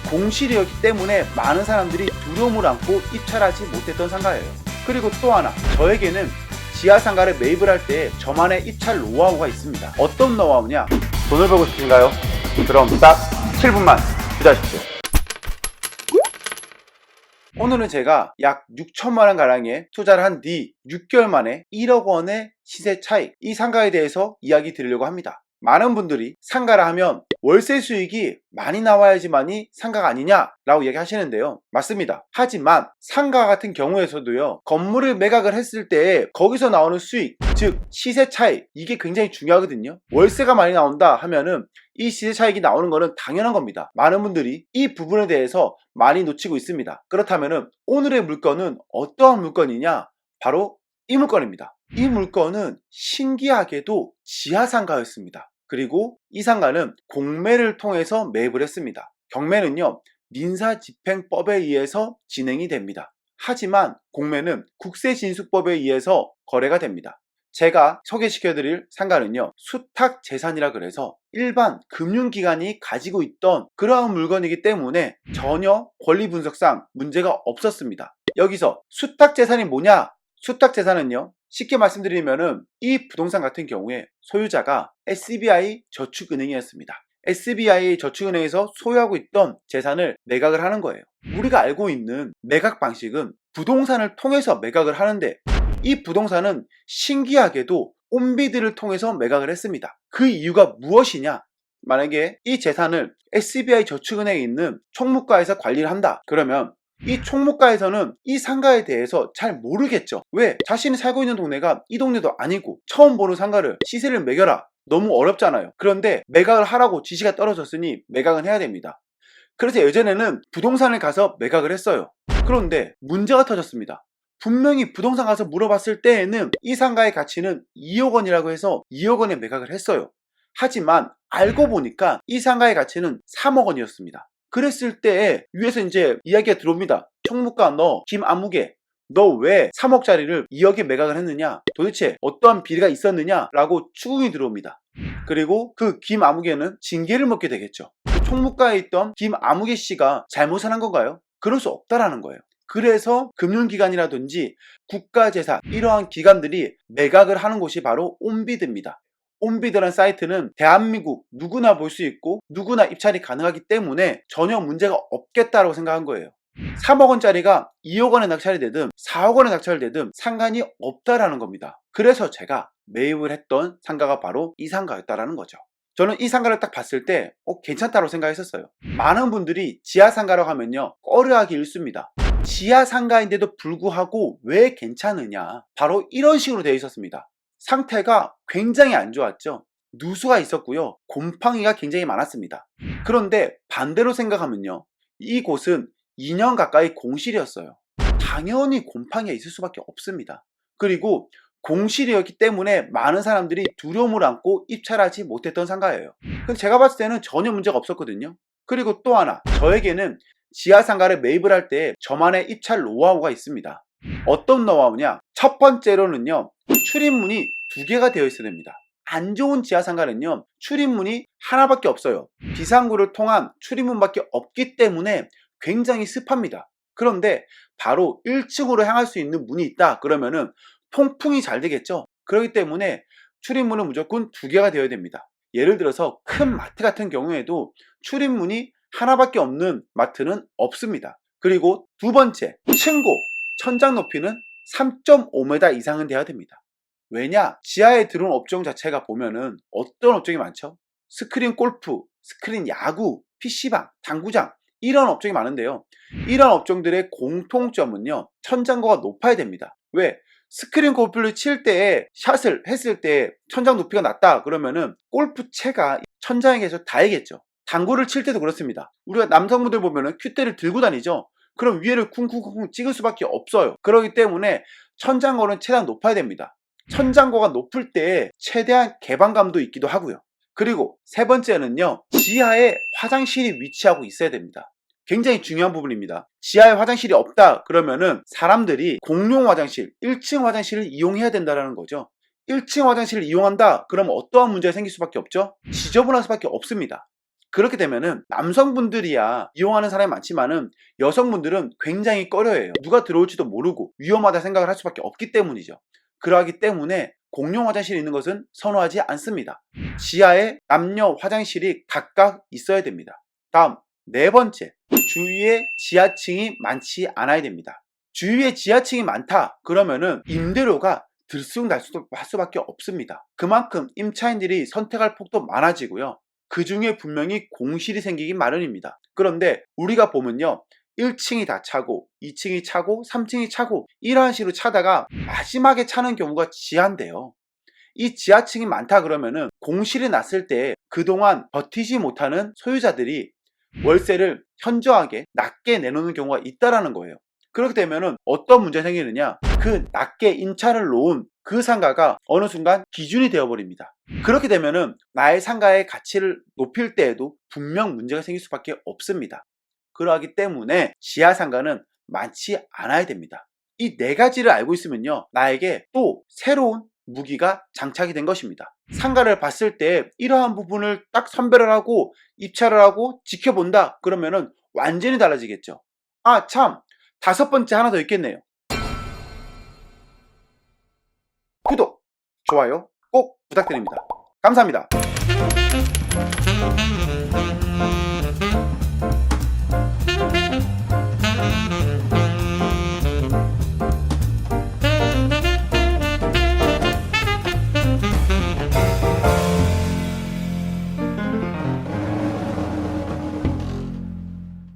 공실이었기 때문에 많은 사람들이 두려움을 안고 입찰하지 못했던 상가예요. 그리고 또 하나, 저에게는 지하 상가를 매입을 할 때 저만의 입찰 노하우가 있습니다. 어떤 노하우냐? 돈을 벌고 싶으신가요? 그럼 딱 7분만 기다리십시오. 오늘은 제가 약 6천만원 가량의 투자를 한 뒤 6개월 만에 1억 원의 시세 차익, 이 상가에 대해서 이야기 드리려고 합니다. 많은 분들이 상가라 하면 월세 수익이 많이 나와야지만이 상가가 아니냐 라고 얘기하시는데요, 맞습니다. 하지만 상가 같은 경우에서도요, 건물을 매각을 했을 때 거기서 나오는 수익, 즉 시세 차익, 이게 굉장히 중요하거든요. 월세가 많이 나온다 하면은 이 시세 차익이 나오는 거는 당연한 겁니다. 많은 분들이 이 부분에 대해서 많이 놓치고 있습니다. 그렇다면은 오늘의 물건은 어떠한 물건이냐? 바로 이 물건입니다. 이 물건은 신기하게도 지하상가였습니다. 그리고 이 상가는 공매를 통해서 매입을 했습니다. 경매는요, 민사집행법에 의해서 진행이 됩니다. 하지만 공매는 국세진수법에 의해서 거래가 됩니다. 제가 소개시켜드릴 상가는요, 수탁재산이라 그래서 일반 금융기관이 가지고 있던 그러한 물건이기 때문에 전혀 권리분석상 문제가 없었습니다. 여기서 수탁재산이 뭐냐? 수탁재산은요, 쉽게 말씀드리면은 이 부동산 같은 경우에 소유자가 SBI 저축은행이었습니다. SBI 저축은행에서 소유하고 있던 재산을 매각을 하는 거예요. 우리가 알고 있는 매각 방식은 부동산을 통해서 매각을 하는데, 이 부동산은 신기하게도 온비드를 통해서 매각을 했습니다. 그 이유가 무엇이냐? 만약에 이 재산을 SBI 저축은행에 있는 총무과에서 관리를 한다 그러면 이 총무과에서는 이 상가에 대해서 잘 모르겠죠. 왜? 자신이 살고 있는 동네가 이 동네도 아니고 처음 보는 상가를 시세를 매겨라, 너무 어렵잖아요. 그런데 매각을 하라고 지시가 떨어졌으니 매각은 해야 됩니다. 그래서 예전에는 부동산을 가서 매각을 했어요. 그런데 문제가 터졌습니다. 분명히 부동산 가서 물어봤을 때에는 이 상가의 가치는 2억 원이라고 해서 2억 원에 매각을 했어요. 하지만 알고 보니까 이 상가의 가치는 3억 원이었습니다. 그랬을 때 위에서 이제 이야기가 들어옵니다. 총무과 너 김아무개, 너 왜 3억짜리를 2억에 매각을 했느냐? 도대체 어떠한 비리가 있었느냐? 라고 추궁이 들어옵니다. 그리고 그 김아무개는 징계를 먹게 되겠죠. 그 총무과에 있던 김아무개 씨가 잘못을 한 건가요? 그럴 수 없다라는 거예요. 그래서 금융기관이라든지 국가재산, 이러한 기관들이 매각을 하는 곳이 바로 온비드입니다. 온비드라는 사이트는 대한민국 누구나 볼 수 있고 누구나 입찰이 가능하기 때문에 전혀 문제가 없겠다라고 생각한 거예요. 3억 원짜리가 2억 원에 낙찰이 되든 4억 원에 낙찰이 되든 상관이 없다라는 겁니다. 그래서 제가 매입을 했던 상가가 바로 이 상가였다라는 거죠. 저는 이 상가를 딱 봤을 때 괜찮다고 생각했었어요. 많은 분들이 지하 상가라고 하면요, 꺼려하기 일쑤입니다. 지하 상가인데도 불구하고 왜 괜찮으냐? 바로 이런 식으로 되어 있었습니다. 상태가 굉장히 안 좋았죠. 누수가 있었고요, 곰팡이가 굉장히 많았습니다. 그런데 반대로 생각하면요, 이곳은 2년 가까이 공실이었어요. 당연히 곰팡이가 있을 수밖에 없습니다. 그리고 공실이었기 때문에 많은 사람들이 두려움을 안고 입찰하지 못했던 상가예요. 근데 제가 봤을 때는 전혀 문제가 없었거든요. 그리고 또 하나, 저에게는 지하 상가를 매입을 할 때 저만의 입찰 노하우가 있습니다. 어떤 노하우냐? 첫 번째로는요, 출입문이 2개가 되어 있어야 됩니다. 안 좋은 지하 상가는요, 출입문이 하나밖에 없어요. 비상구를 통한 출입문밖에 없기 때문에 굉장히 습합니다. 그런데 바로 1층으로 향할 수 있는 문이 있다 그러면은 통풍이 잘 되겠죠. 그렇기 때문에 출입문은 무조건 2개가 되어야 됩니다. 예를 들어서 큰 마트 같은 경우에도 출입문이 하나밖에 없는 마트는 없습니다. 그리고 두 번째, 층고, 천장 높이는 3.5m 이상은 돼야 됩니다. 왜냐? 지하에 들어온 업종 자체가 보면은 어떤 업종이 많죠? 스크린 골프, 스크린 야구, PC방, 당구장, 이런 업종이 많은데요, 이런 업종들의 공통점은요, 천장고가 높아야 됩니다. 왜? 스크린 골프를 칠 때, 샷을 했을 때 천장 높이가 낮다 그러면은 골프채가 천장에 계속 닿이겠죠. 당구를 칠 때도 그렇습니다. 우리가 남성분들 보면은 큐대를 들고 다니죠. 그럼 위에를 쿵쿵쿵 찍을 수밖에 없어요. 그렇기 때문에 천장고는 최대한 높아야 됩니다. 천장고가 높을 때 최대한 개방감도 있기도 하고요. 그리고 세 번째는요, 지하에 화장실이 위치하고 있어야 됩니다. 굉장히 중요한 부분입니다. 지하에 화장실이 없다 그러면은 사람들이 공용 화장실, 1층 화장실을 이용해야 된다는 거죠. 1층 화장실을 이용한다 그러면 어떠한 문제가 생길 수밖에 없죠? 지저분할 수밖에 없습니다. 그렇게 되면은 남성분들이야 이용하는 사람이 많지만은 여성분들은 굉장히 꺼려해요. 누가 들어올지도 모르고 위험하다 생각을 할 수밖에 없기 때문이죠. 그러하기 때문에 공용 화장실이 있는 것은 선호하지 않습니다. 지하에 남녀 화장실이 각각 있어야 됩니다. 다음 네 번째, 주위에 지하층이 많지 않아야 됩니다. 주위에 지하층이 많다 그러면은 임대료가 들쑥날쑥할 수밖에 없습니다. 그만큼 임차인들이 선택할 폭도 많아지고요. 그 중에 분명히 공실이 생기기 마련입니다. 그런데 우리가 보면요, 1층이 다 차고 2층이 차고 3층이 차고 이러한 식으로 차다가 마지막에 차는 경우가 지하인데요. 이 지하층이 많다 그러면은 공실이 났을 때 그동안 버티지 못하는 소유자들이 월세를 현저하게 낮게 내놓는 경우가 있다라는 거예요. 그렇게 되면은 어떤 문제가 생기느냐, 그 낮게 임차를 놓은 그 상가가 어느 순간 기준이 되어버립니다. 그렇게 되면은 나의 상가의 가치를 높일 때에도 분명 문제가 생길 수밖에 없습니다. 그러하기 때문에 지하 상가는 많지 않아야 됩니다. 이 네 가지를 알고 있으면요, 나에게 또 새로운 무기가 장착이 된 것입니다. 상가를 봤을 때 이러한 부분을 딱 선별을 하고 입찰을 하고 지켜본다 그러면은 완전히 달라지겠죠. 아 참, 다섯 번째 하나 더 있겠네요. 구독, 좋아요 꼭 부탁드립니다. 감사합니다.